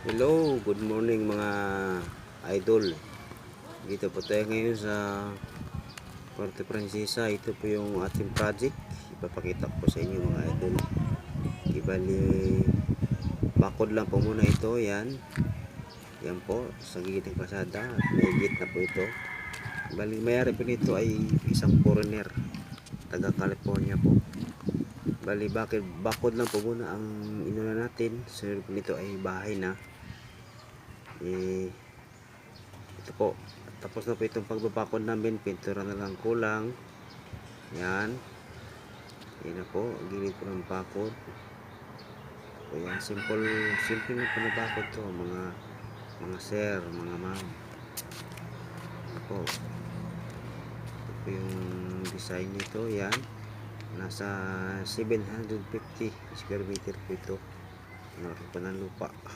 Hello, good morning mga idol. Dito po tayo ngayon sa Puerto Princesa. Ito po yung ating project. Ipapakita ko sa inyo mga idol. Ibali, bakod lang po muna ito. Yan. Yan po, sa gigit ng pasada. May git na po ito. Ibali, mayari po nito ay isang foreigner. Taga California po. Bali, bakod lang po muna ang inuna natin. Sunod po nito ay bahay na. Ito po, tapos na po itong pagbabakod namin. Pintura na lang kulang. Yan na po, gilid po ng bakod. So, yan, simple na po na bakod to mga sir, mga ma'am. Ito po, yung design nito. Yan, nasa 750 square meter po ito. Ano po ng lupa.